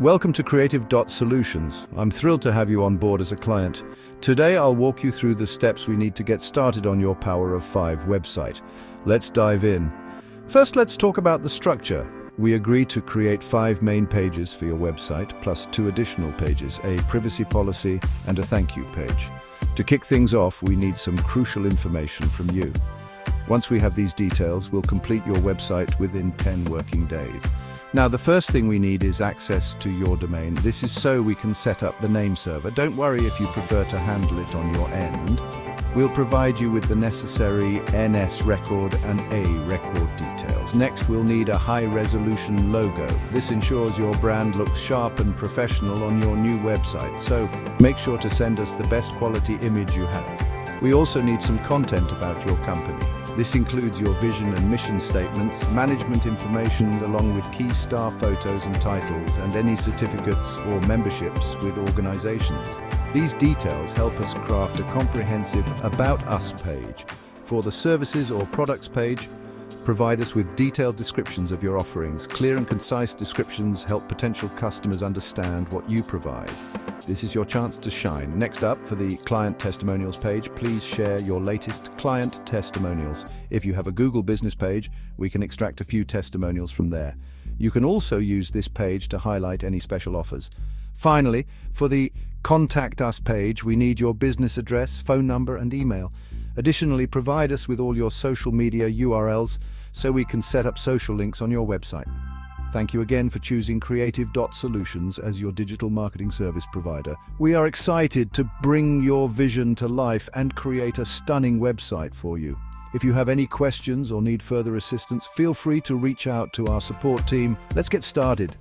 Welcome to Creative Dot Solutions. I'm thrilled to have you on board as a client. Today I'll walk you through the steps we need to get started on your Power of 5 website. Let's dive in. First, let's talk about the structure. We agreed to create 5 main pages for your website, plus 2 additional pages, a privacy policy and a thank you page. To kick things off, we need some crucial information from you. Once we have these details, we'll complete your website within 10 working days. Now, the first thing we need is access to your domain. This is so we can set up the name server. Don't worry if you prefer to handle it on your end. We'll provide you with the necessary NS record and A record details. Next, we'll need a high-resolution logo. This ensures your brand looks sharp and professional on your new website, so make sure to send us the best quality image you have. We also need some content about your company. This includes your vision and mission statements, management information along with key staff photos and titles, and any certificates or memberships with organizations. These details help us craft a comprehensive About Us page. For the services or products page, provide us with detailed descriptions of your offerings. Clear and concise descriptions help potential customers understand what you provide. This is your chance to shine. Next up, for the client testimonials page, please share your latest client testimonials. If you have a Google business page, we can extract a few testimonials from there. You can also use this page to highlight any special offers. Finally, for the Contact Us page, we need your business address, phone number, and email. Additionally, provide us with all your social media URLs so we can set up social links on your website. Thank you again for choosing Creative Dot Solutions as your digital marketing service provider. We are excited to bring your vision to life and create a stunning website for you. If you have any questions or need further assistance, feel free to reach out to our support team. Let's get started.